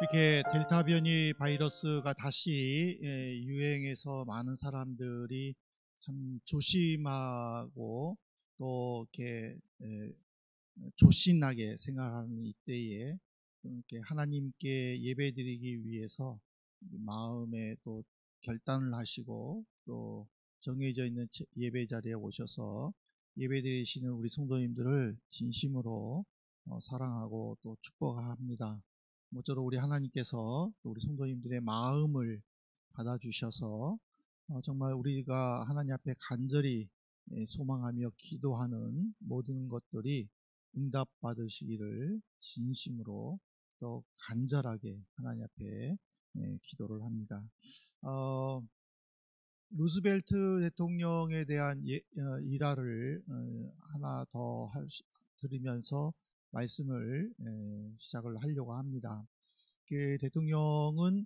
이렇게 델타 변이 바이러스가 다시 유행해서 많은 사람들이 참 조심하고 또 이렇게 조신하게 생각하는 이때에 이렇게 하나님께 예배드리기 위해서 마음에 또 결단을 하시고 또 정해져 있는 예배 자리에 오셔서 예배드리시는 우리 성도님들을 진심으로 사랑하고 또 축복합니다. 모쪼록 우리 하나님께서 또 우리 성도님들의 마음을 받아주셔서 정말 우리가 하나님 앞에 간절히 소망하며 기도하는 모든 것들이 응답받으시기를 진심으로 또 간절하게 하나님 앞에 기도를 합니다. 루즈벨트 대통령에 대한 일화를 하나 더 드리면서 말씀을 시작을 하려고 합니다. 그 대통령은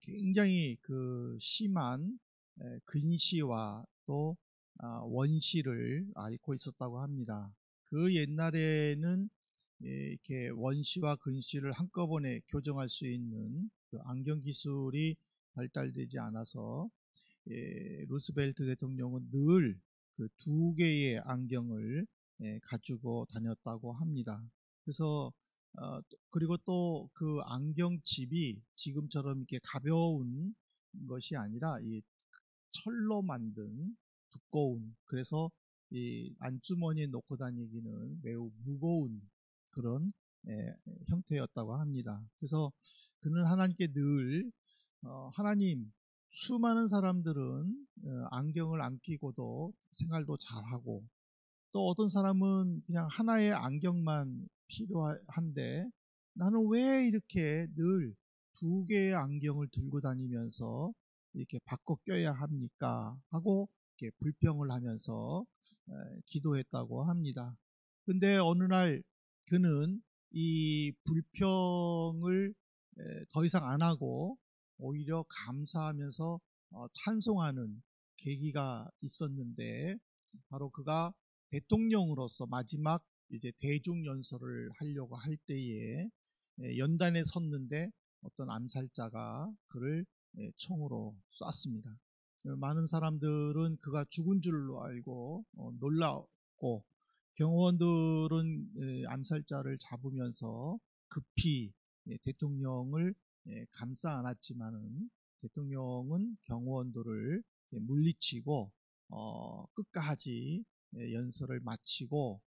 굉장히 그 심한 근시와 또 원시를 앓고 있었다고 합니다. 그 옛날에는 이렇게 원시와 근시를 한꺼번에 교정할 수 있는 그 안경 기술이 발달되지 않아서 루스벨트 대통령은 늘 그 두 개의 안경을 가지고 다녔다고 합니다. 그래서 그리고 또 그 안경칩이 지금처럼 이렇게 가벼운 것이 아니라 이 철로 만든 두꺼운, 그래서 이 안주머니에 놓고 다니기는 매우 무거운 그런 형태였다고 합니다. 그래서 그는 하나님께 늘 하나님, 수많은 사람들은 안경을 안 끼고도 생활도 잘하고 또 어떤 사람은 그냥 하나의 안경만 필요한데 나는 왜 이렇게 늘 두 개의 안경을 들고 다니면서 이렇게 바꿔 껴야 합니까? 하고 이렇게 불평을 하면서 기도했다고 합니다. 근데 어느 날 그는 이 불평을 더 이상 안 하고 오히려 감사하면서 찬송하는 계기가 있었는데, 바로 그가 대통령으로서 마지막 이제 대중 연설을 하려고 할 때에 연단에 섰는데 어떤 암살자가 그를 총으로 쐈습니다. 많은 사람들은 그가 죽은 줄로 알고 놀랐고, 경호원들은 암살자를 잡으면서 급히 대통령을 감싸 안았지만은 대통령은 경호원들을 물리치고 끝까지 연설을 마치고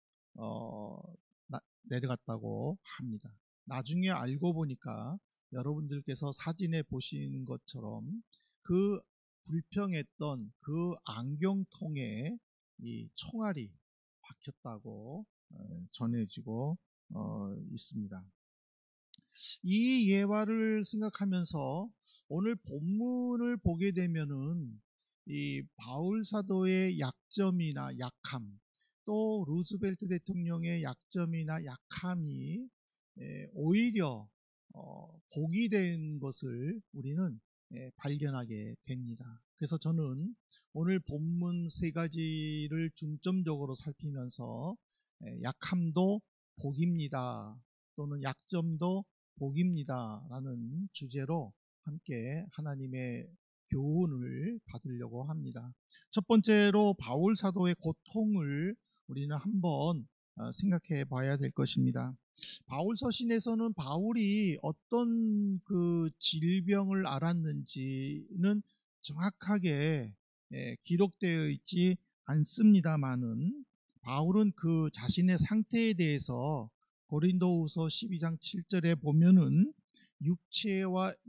내려갔다고 합니다. 나중에 알고 보니까 여러분들께서 사진에 보시는 것처럼 그 불평했던 그 안경통에 이 총알이 박혔다고 전해지고 있습니다. 이 예화를 생각하면서 오늘 본문을 보게 되면은 이 바울 사도의 약점이나 약함, 또 루즈벨트 대통령의 약점이나 약함이 오히려 복이 된 것을 우리는 발견하게 됩니다. 그래서 저는 오늘 본문 세 가지를 중점적으로 살피면서 약함도 복입니다, 또는 약점도 복입니다 라는 주제로 함께 하나님의 교훈을 받으려고 합니다. 첫 번째로 바울 사도의 고통을 우리는 한번 생각해 봐야 될 것입니다. 바울 서신에서는 바울이 어떤 그 질병을 앓았는지는 정확하게 기록되어 있지 않습니다만은, 바울은 그 자신의 상태에 대해서 고린도후서 12장 7절에 보면은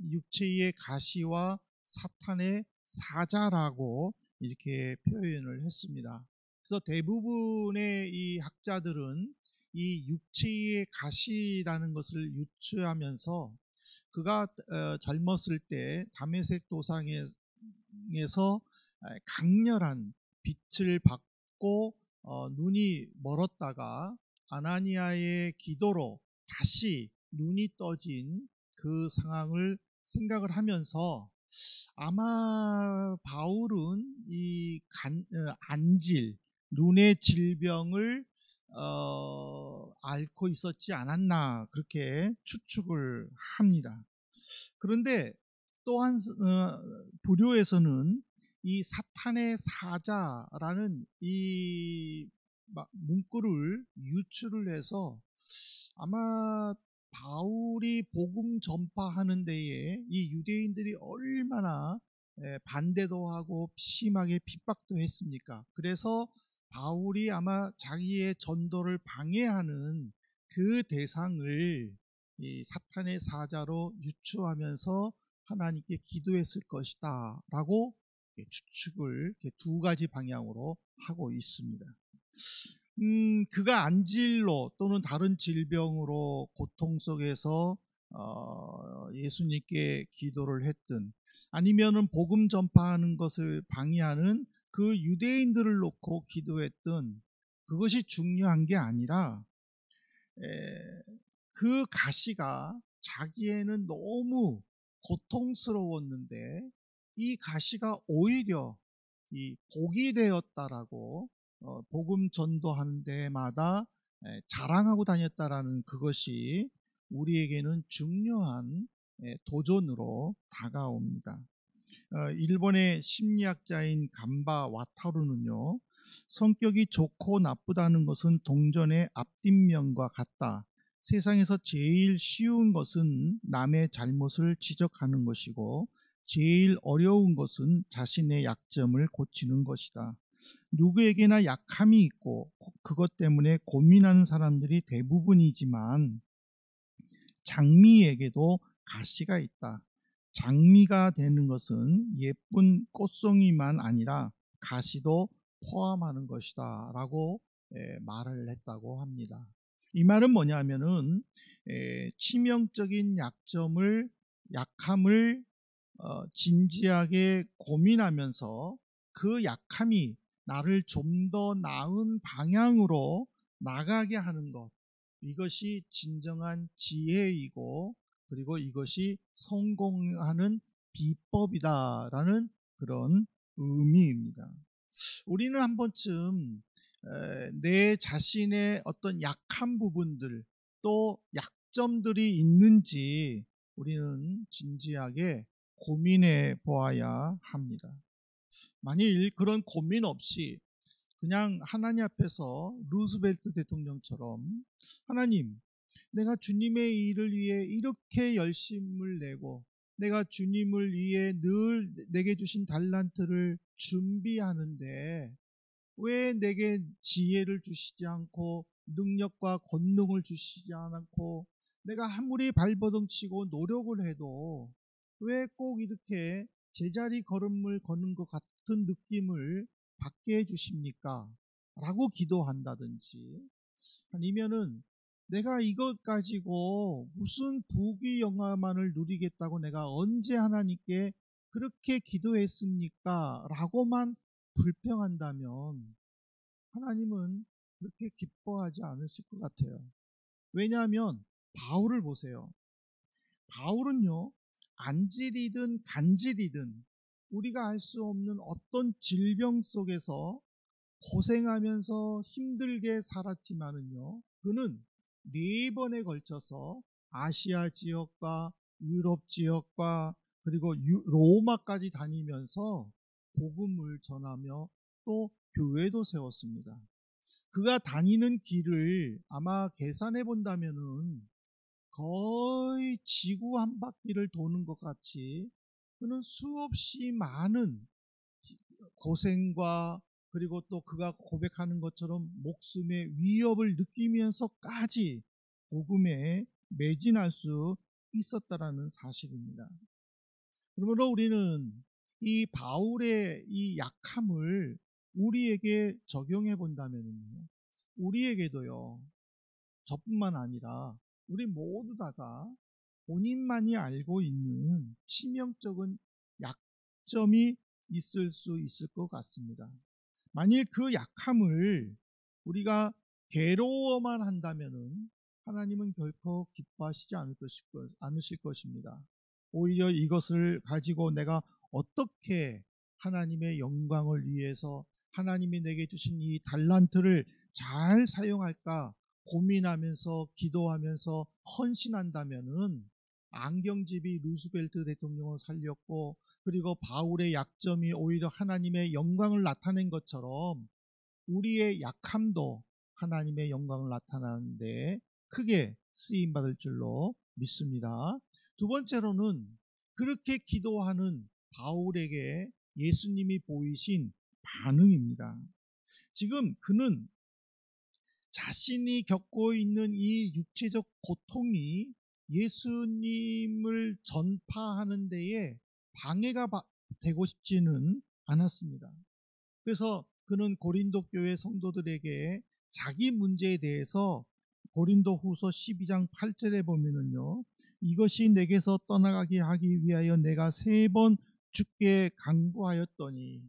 육체의 가시와 사탄의 사자라고 이렇게 표현을 했습니다. 그래서 대부분의 이 학자들은 이 육체의 가시라는 것을 유추하면서 그가 젊었을 때 다메섹 도상에서 강렬한 빛을 받고 눈이 멀었다가 아나니아의 기도로 다시 눈이 떠진 그 상황을 생각을 하면서, 아마 바울은 이 안질, 눈의 질병을 앓고 있었지 않았나 그렇게 추측을 합니다. 그런데 또한 불교에서는 이 사탄의 사자라는 이 문구를 유출을 해서 아마 바울이 복음 전파하는 데에 이 유대인들이 얼마나 반대도 하고 심하게 핍박도 했습니까? 그래서 바울이 아마 자기의 전도를 방해하는 그 대상을 이 사탄의 사자로 유추하면서 하나님께 기도했을 것이다 라고 추측을 두 가지 방향으로 하고 있습니다. 그가 안질로 또는 다른 질병으로 고통 속에서 예수님께 기도를 했든 아니면은 복음 전파하는 것을 방해하는 그 유대인들을 놓고 기도했든 그것이 중요한 게 아니라 그 가시가 자기에는 너무 고통스러웠는데 이 가시가 오히려 이 복이 되었다라고 복음 전도하는 데마다 자랑하고 다녔다라는 그것이 우리에게는 중요한 도전으로 다가옵니다. 일본의 심리학자인 간바 와타루는요, 성격이 좋고 나쁘다는 것은 동전의 앞뒷면과 같다. 세상에서 제일 쉬운 것은 남의 잘못을 지적하는 것이고 제일 어려운 것은 자신의 약점을 고치는 것이다. 누구에게나 약함이 있고 그것 때문에 고민하는 사람들이 대부분이지만 장미에게도 가시가 있다. 장미가 되는 것은 예쁜 꽃송이만 아니라 가시도 포함하는 것이다 라고 말을 했다고 합니다. 이 말은 뭐냐면은 치명적인 약함을 진지하게 고민하면서 그 약함이 나를 좀 더 나은 방향으로 나가게 하는 것, 이것이 진정한 지혜이고 그리고 이것이 성공하는 비법이다라는 그런 의미입니다. 우리는 한 번쯤 내 자신의 어떤 약한 부분들 또 약점들이 있는지 우리는 진지하게 고민해 보아야 합니다. 만일 그런 고민 없이 그냥 하나님 앞에서 루스벨트 대통령처럼 하나님, 내가 주님의 일을 위해 이렇게 열심을 내고 내가 주님을 위해 늘 내게 주신 달란트를 준비하는데 왜 내게 지혜를 주시지 않고 능력과 권능을 주시지 않고 내가 아무리 발버둥 치고 노력을 해도 왜 꼭 이렇게 제자리 걸음을 걷는 것 같은 느낌을 받게 해주십니까? 라고 기도한다든지 아니면은 내가 이것 가지고 무슨 부귀 영화만을 누리겠다고 내가 언제 하나님께 그렇게 기도했습니까? 라고만 불평한다면 하나님은 그렇게 기뻐하지 않으실 것 같아요. 왜냐하면 바울을 보세요. 바울은요, 안질이든 간질이든 우리가 알 수 없는 어떤 질병 속에서 고생하면서 힘들게 살았지만은요, 그는 4번에 걸쳐서 아시아 지역과 유럽 지역과 그리고 로마까지 다니면서 복음을 전하며 또 교회도 세웠습니다. 그가 다니는 길을 아마 계산해 본다면은 거의 지구 한 바퀴를 도는 것 같이 그는 수없이 많은 고생과 그리고 또 그가 고백하는 것처럼 목숨의 위협을 느끼면서까지 복음에 매진할 수 있었다라는 사실입니다. 그러므로 우리는 이 바울의 이 약함을 우리에게 적용해 본다면요, 우리에게도요, 저뿐만 아니라 우리 모두 다가 본인만이 알고 있는 치명적인 약점이 있을 수 있을 것 같습니다. 만일 그 약함을 우리가 괴로워만 한다면은 하나님은 결코 기뻐하시지 않으실 것입니다. 오히려 이것을 가지고 내가 어떻게 하나님의 영광을 위해서 하나님이 내게 주신 이 달란트를 잘 사용할까 고민하면서 기도하면서 헌신한다면은 안경집이 루스벨트 대통령을 살렸고, 그리고 바울의 약점이 오히려 하나님의 영광을 나타낸 것처럼 우리의 약함도 하나님의 영광을 나타내는데 크게 쓰임받을 줄로 믿습니다. 두 번째로는 그렇게 기도하는 바울에게 예수님이 보이신 반응입니다. 지금 그는 자신이 겪고 있는 이 육체적 고통이 예수님을 전파하는 데에 방해가 되고 싶지는 않았습니다. 그래서 그는 고린도 교회 성도들에게 자기 문제에 대해서 고린도 후서 12장 8절에 보면은요, 이것이 내게서 떠나가게 하기 위하여 내가 3번 주께 간구하였더니,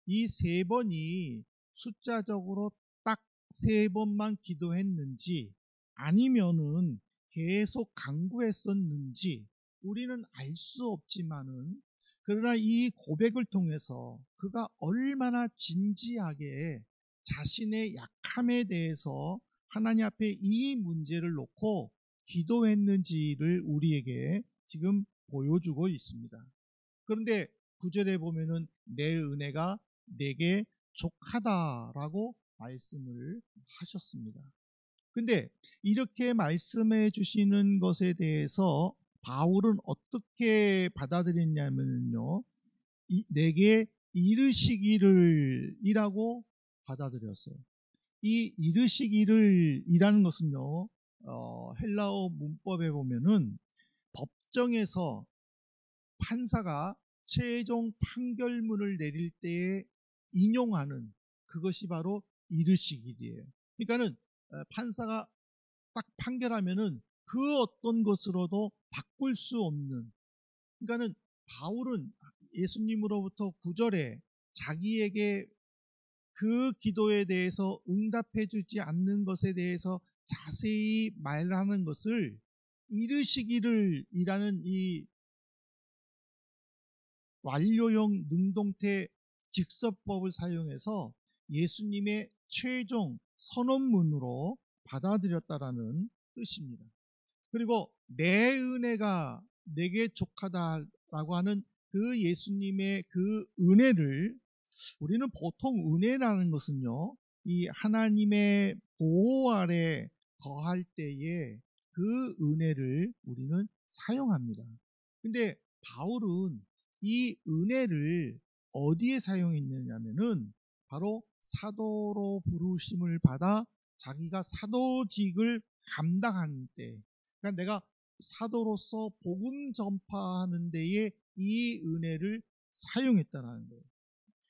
이 3번이 숫자적으로 딱 3번만 기도했는지 아니면은 계속 간구했었는지 우리는 알 수 없지만은, 그러나 이 고백을 통해서 그가 얼마나 진지하게 자신의 약함에 대해서 하나님 앞에 이 문제를 놓고 기도했는지를 우리에게 지금 보여주고 있습니다. 그런데 9절에 보면은 내 은혜가 내게 족하다라고 말씀을 하셨습니다. 근데 이렇게 말씀해 주시는 것에 대해서 바울은 어떻게 받아들였냐면요, 내게 이르시기를 이라고 받아들였어요. 이 이르시기를 이라는 것은요, 헬라어 문법에 보면은 법정에서 판사가 최종 판결문을 내릴 때에 인용하는 그것이 바로 이르시기이에요. 그러니까는 판사가 딱 판결하면은 그 어떤 것으로도 바꿀 수 없는, 그러니까는 바울은 예수님으로부터 9절에 자기에게 그 기도에 대해서 응답해 주지 않는 것에 대해서 자세히 말하는 것을 이르시기를 이라는 이 완료형 능동태 직서법을 사용해서 예수님의 최종 선언문으로 받아들였다라는 뜻입니다. 그리고 내 은혜가 내게 족하다라고 하는 그 예수님의 그 은혜를, 우리는 보통 은혜라는 것은요, 이 하나님의 보호 아래 거할 때에 그 은혜를 우리는 사용합니다. 근데 바울은 이 은혜를 어디에 사용했느냐면은 바로 사도로 부르심을 받아 자기가 사도직을 감당하는 때, 그러니까 내가 사도로서 복음 전파하는 데에 이 은혜를 사용했다는 거예요.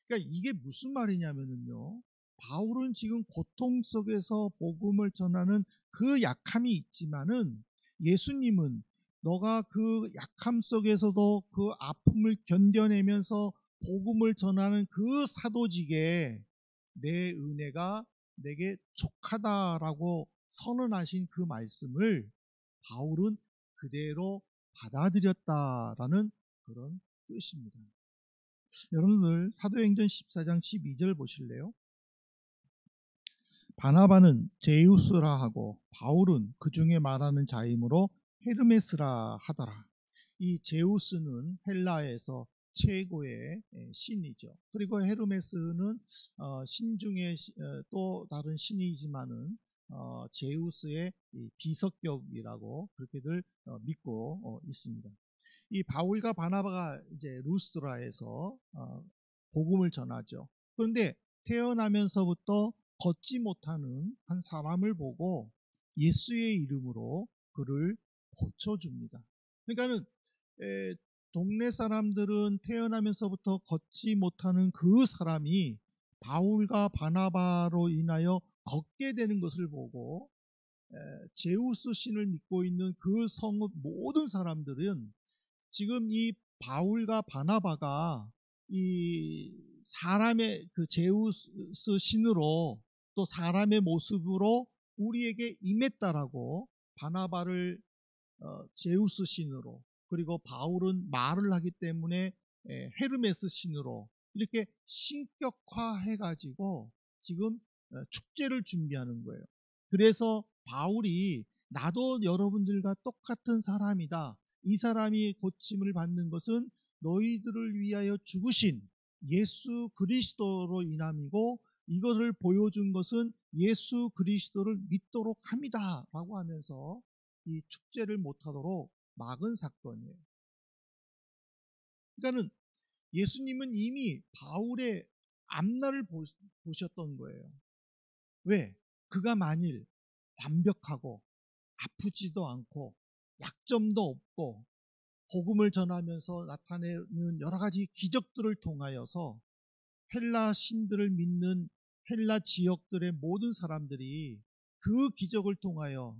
그러니까 이게 무슨 말이냐면요, 바울은 지금 고통 속에서 복음을 전하는 그 약함이 있지만은 예수님은 너가 그 약함 속에서도 그 아픔을 견뎌내면서 복음을 전하는 그 사도직에 내 은혜가 내게 족하다라고 선언하신 그 말씀을 바울은 그대로 받아들였다라는 그런 뜻입니다. 여러분들 사도행전 14장 12절 보실래요? 바나바는 제우스라 하고 바울은 그 중에 말하는 자이므로 헤르메스라 하더라. 이 제우스는 헬라에서 최고의 신이죠. 그리고 헤르메스는 신 중에 또 다른 신이지만은 제우스의 비석격이라고 그렇게들 믿고 있습니다. 이 바울과 바나바가 이제 루스드라에서 복음을 전하죠. 그런데 태어나면서부터 걷지 못하는 한 사람을 보고 예수의 이름으로 그를 고쳐줍니다. 그러니까는 동네 사람들은 태어나면서부터 걷지 못하는 그 사람이 바울과 바나바로 인하여 걷게 되는 것을 보고 제우스 신을 믿고 있는 그 성읍 모든 사람들은 지금 이 바울과 바나바가 이 사람의 그 제우스 신으로 또 사람의 모습으로 우리에게 임했다라고 바나바를 제우스 신으로, 그리고 바울은 말을 하기 때문에 헤르메스 신으로 이렇게 신격화해 가지고 지금 축제를 준비하는 거예요. 그래서 바울이 나도 여러분들과 똑같은 사람이다, 이 사람이 고침을 받는 것은 너희들을 위하여 죽으신 예수 그리스도로 인함이고 이것을 보여준 것은 예수 그리스도를 믿도록 합니다 라고 하면서 이 축제를 못하도록 막은 사건이에요. 그러니까는 예수님은 이미 바울의 앞날을 보셨던 거예요. 왜? 그가 만일 완벽하고 아프지도 않고 약점도 없고 복음을 전하면서 나타내는 여러 가지 기적들을 통하여서 헬라 신들을 믿는 헬라 지역들의 모든 사람들이 그 기적을 통하여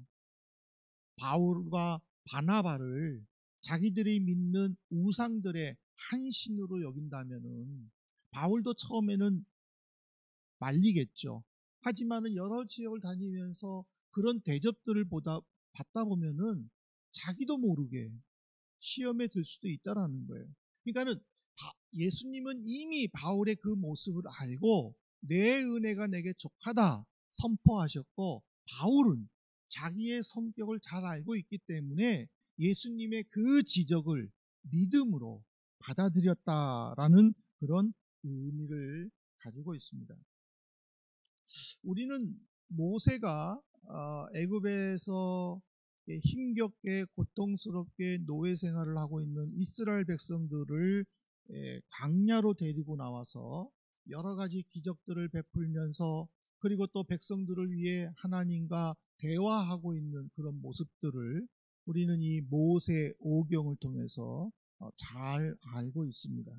바울과 바나바를 자기들이 믿는 우상들의 한 신으로 여긴다면은 바울도 처음에는 말리겠죠. 하지만은 여러 지역을 다니면서 그런 대접들을 받다 보면은 자기도 모르게 시험에 들 수도 있다라는 거예요. 그러니까는 예수님은 이미 바울의 그 모습을 알고 내 은혜가 내게 족하다 선포하셨고 바울은 자기의 성격을 잘 알고 있기 때문에 예수님의 그 지적을 믿음으로 받아들였다라는 그런 의미를 가지고 있습니다. 우리는 모세가 애굽에서 힘겹게 고통스럽게 노예 생활을 하고 있는 이스라엘 백성들을 광야로 데리고 나와서 여러 가지 기적들을 베풀면서 그리고 또 백성들을 위해 하나님과 대화하고 있는 그런 모습들을 우리는 이 모세 오경을 통해서 잘 알고 있습니다.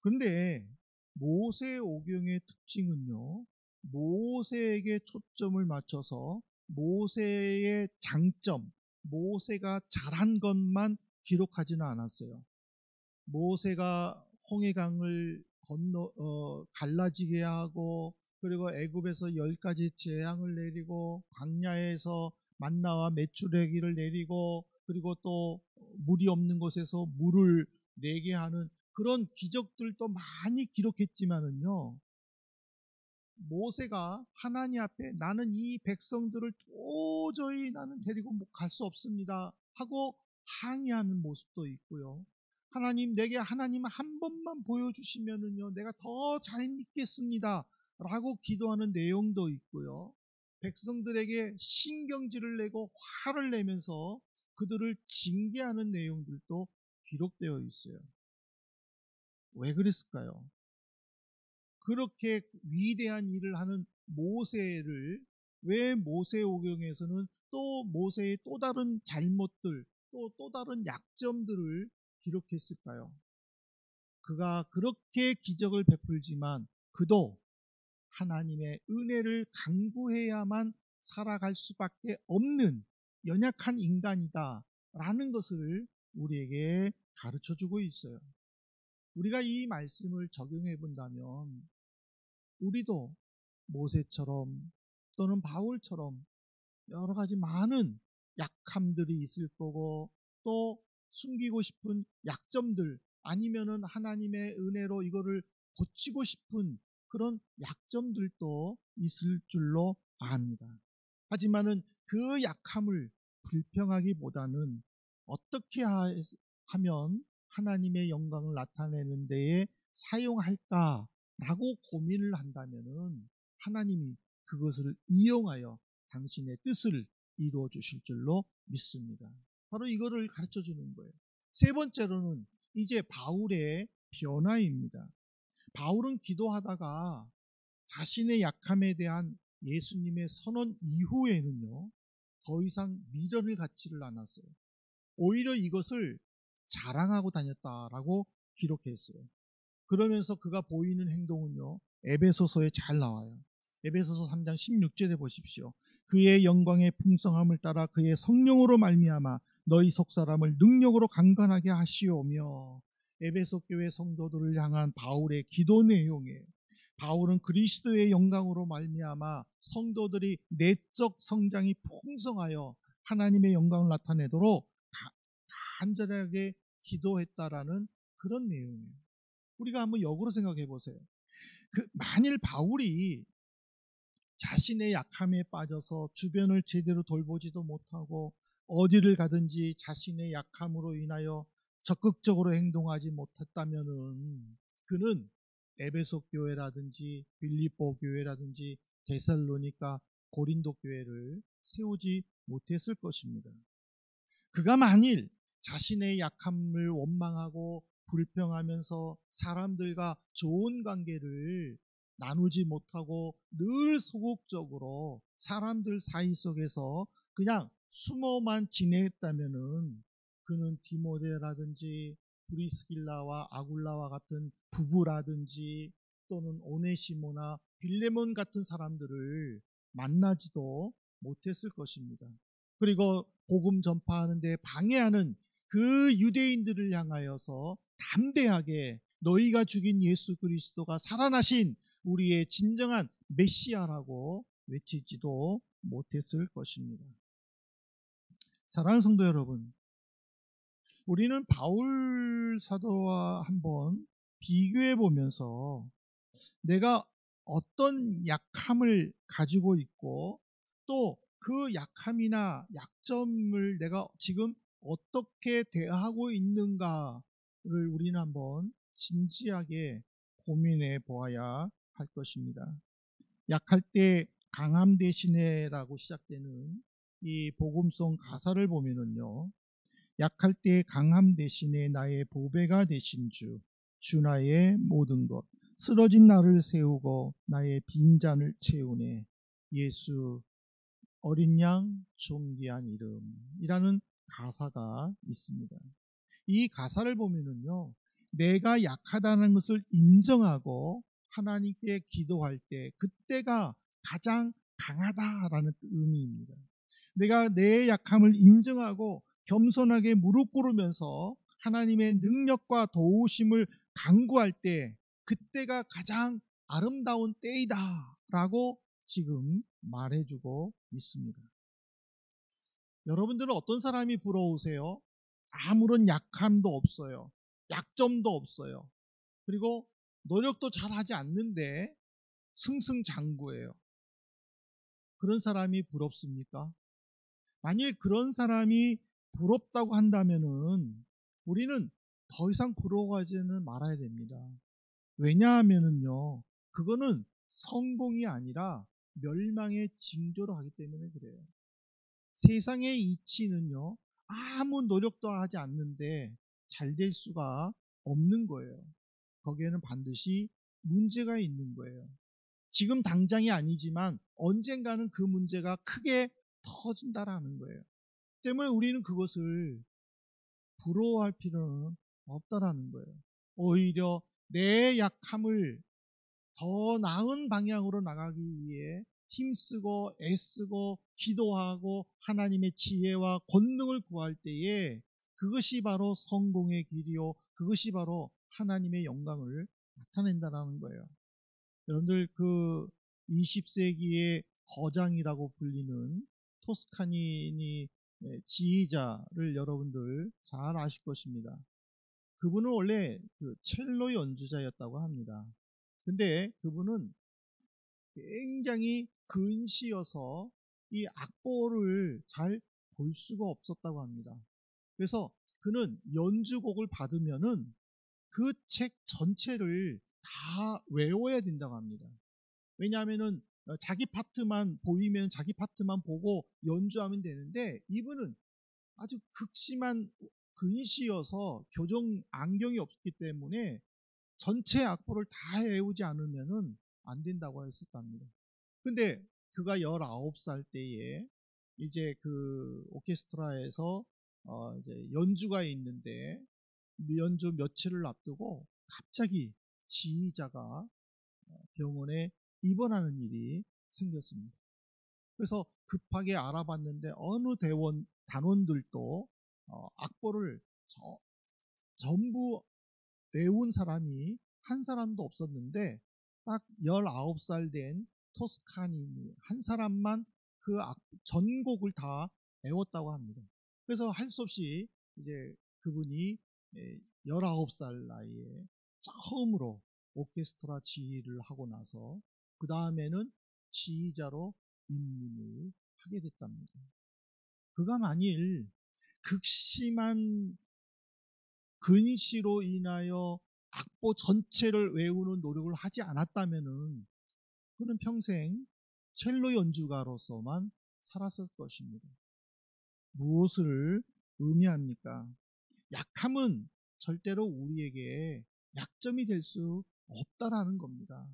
그런데 모세 오경의 특징은요, 모세에게 초점을 맞춰서 모세의 장점, 모세가 잘한 것만 기록하지는 않았어요. 모세가 홍해강을 갈라지게 하고 그리고 애굽에서 10가지 재앙을 내리고 광야에서 만나와 메추라기를 내리고 그리고 또 물이 없는 곳에서 물을 내게 하는 그런 기적들도 많이 기록했지만은요, 모세가 하나님 앞에 나는 이 백성들을 도저히 나는 데리고 갈 수 없습니다 하고 항의하는 모습도 있고요. 하나님 내게 하나님 한 번만 보여주시면은요 내가 더 잘 믿겠습니다 라고 기도하는 내용도 있고요. 백성들에게 신경질을 내고 화를 내면서 그들을 징계하는 내용들도 기록되어 있어요. 왜 그랬을까요? 그렇게 위대한 일을 하는 모세를 왜 모세오경에서는 또 모세의 또 다른 잘못들 또 다른 약점들을 기록했을까요? 그가 그렇게 기적을 베풀지만 그도 하나님의 은혜를 간구해야만 살아갈 수밖에 없는 연약한 인간이다 라는 것을 우리에게 가르쳐 주고 있어요. 우리가 이 말씀을 적용해 본다면 우리도 모세처럼 또는 바울처럼 여러 가지 많은 약함들이 있을 거고 또 숨기고 싶은 약점들 아니면은 하나님의 은혜로 이거를 고치고 싶은 그런 약점들도 있을 줄로 압니다. 하지만은 그 약함을 불평하기보다는 어떻게 하면 하나님의 영광을 나타내는 데에 사용할까라고 고민을 한다면은 하나님이 그것을 이용하여 당신의 뜻을 이루어 주실 줄로 믿습니다. 바로 이거를 가르쳐 주는 거예요. 세 번째로는 이제 바울의 변화입니다. 바울은 기도하다가 자신의 약함에 대한 예수님의 선언 이후에는요, 더 이상 미련을 갖지를 않았어요. 오히려 이것을 자랑하고 다녔다라고 기록했어요. 그러면서 그가 보이는 행동은요, 에베소서에 잘 나와요. 에베소서 3장 16절에 보십시오. 그의 영광의 풍성함을 따라 그의 성령으로 말미암아 너희 속사람을 능력으로 강건하게 하시오며. 에베소 교회 성도들을 향한 바울의 기도 내용이에요. 바울은 그리스도의 영광으로 말미암아 성도들이 내적 성장이 풍성하여 하나님의 영광을 나타내도록 간절하게 기도했다라는 그런 내용이에요. 우리가 한번 역으로 생각해 보세요. 만일 바울이 자신의 약함에 빠져서 주변을 제대로 돌보지도 못하고 어디를 가든지 자신의 약함으로 인하여 적극적으로 행동하지 못했다면은 그는 에베소 교회라든지 빌립보 교회라든지 데살로니가 고린도 교회를 세우지 못했을 것입니다. 그가 만일 자신의 약함을 원망하고 불평하면서 사람들과 좋은 관계를 나누지 못하고 늘 소극적으로 사람들 사이 속에서 그냥 숨어만 지냈다면은 그는 디모데라든지 브리스길라와 아굴라와 같은 부부라든지 또는 오네시모나 빌레몬 같은 사람들을 만나지도 못했을 것입니다. 그리고 복음 전파하는데 방해하는 그 유대인들을 향하여서 담대하게 너희가 죽인 예수 그리스도가 살아나신 우리의 진정한 메시아라고 외치지도 못했을 것입니다. 사랑하는 성도 여러분, 우리는 바울 사도와 한번 비교해 보면서 내가 어떤 약함을 가지고 있고 또 그 약함이나 약점을 내가 지금 어떻게 대하고 있는가를 우리는 한번 진지하게 고민해 보아야 할 것입니다. 약할 때 강함 대신에라고 시작되는 이 복음송 가사를 보면은요, 약할 때 강함 대신에 나의 보배가 되신 주 나의 모든 것, 쓰러진 나를 세우고 나의 빈잔을 채우네, 예수 어린 양 존귀한 이름이라는 가사가 있습니다. 이 가사를 보면은요, 내가 약하다는 것을 인정하고 하나님께 기도할 때 그때가 가장 강하다라는 의미입니다. 내가 내 약함을 인정하고 겸손하게 무릎 꿇으면서 하나님의 능력과 도우심을 간구할 때 그때가 가장 아름다운 때이다라고 지금 말해주고 있습니다. 여러분들은 어떤 사람이 부러우세요? 아무런 약함도 없어요. 약점도 없어요. 그리고 노력도 잘 하지 않는데 승승장구예요. 그런 사람이 부럽습니까? 만일 그런 사람이 부럽다고 한다면은 우리는 더 이상 부러워하지는 말아야 됩니다. 왜냐하면은요, 그거는 성공이 아니라 멸망의 징조로 하기 때문에 그래요. 세상의 이치는요, 아무 노력도 하지 않는데 잘 될 수가 없는 거예요. 거기에는 반드시 문제가 있는 거예요. 지금 당장이 아니지만 언젠가는 그 문제가 크게 터진다라는 거예요. 때문에 우리는 그것을 부러워할 필요는 없다라는 거예요. 오히려 내 약함을 더 나은 방향으로 나가기 위해 힘쓰고 애쓰고 기도하고 하나님의 지혜와 권능을 구할 때에 그것이 바로 성공의 길이요, 그것이 바로 하나님의 영광을 나타낸다는 거예요. 여러분들 그 20세기의 거장이라고 불리는 토스카니니 지휘자를 여러분들 잘 아실 것입니다. 그분은 원래 그 첼로 연주자였다고 합니다. 근데 그분은 굉장히 근시여서 이 악보를 잘 볼 수가 없었다고 합니다. 그래서 그는 연주곡을 받으면은 그 책 전체를 다 외워야 된다고 합니다. 왜냐하면은 자기 파트만 보이면 자기 파트만 보고 연주하면 되는데 이분은 아주 극심한 근시여서 교정 안경이 없기 때문에 전체 악보를 다 외우지 않으면은 안 된다고 했었답니다. 근데 그가 19살 때에 이제 그 오케스트라에서 이제 연주가 있는데 연주 며칠을 앞두고 갑자기 지휘자가 병원에 입원하는 일이 생겼습니다. 그래서 급하게 알아봤는데 어느 단원들도 악보를 전부 외운 사람이 한 사람도 없었는데 딱 19살 된 토스카니 한 사람만 그 전곡을 다 외웠다고 합니다. 그래서 할 수 없이 이제 그분이 19살 나이에 처음으로 오케스트라 지휘를 하고 나서 그 다음에는 지휘자로 입문을 하게 됐답니다. 그가 만일 극심한 근시로 인하여 악보 전체를 외우는 노력을 하지 않았다면은 그는 평생 첼로 연주가로서만 살았을 것입니다. 무엇을 의미합니까? 약함은 절대로 우리에게 약점이 될 수 없다라는 겁니다.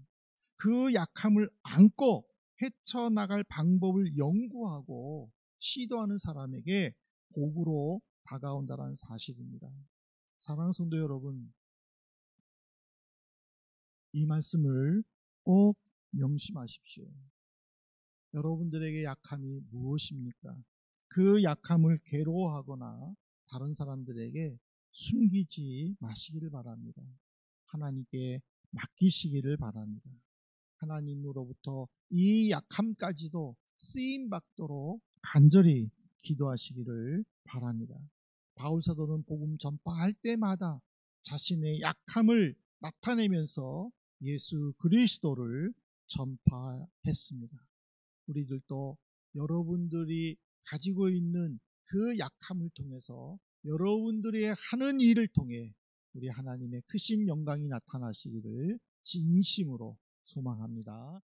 그 약함을 안고 헤쳐나갈 방법을 연구하고 시도하는 사람에게 복으로 다가온다는 사실입니다. 사랑하는 성도 여러분, 이 말씀을 꼭 명심하십시오. 여러분들에게 약함이 무엇입니까? 그 약함을 괴로워하거나 다른 사람들에게 숨기지 마시기를 바랍니다. 하나님께 맡기시기를 바랍니다. 하나님으로부터 이 약함까지도 쓰임받도록 간절히 기도하시기를 바랍니다. 바울사도는 복음 전파할 때마다 자신의 약함을 나타내면서 예수 그리스도를 전파했습니다. 우리들도 여러분들이 가지고 있는 그 약함을 통해서 여러분들이 하는 일을 통해 우리 하나님의 크신 영광이 나타나시기를 진심으로 소망합니다.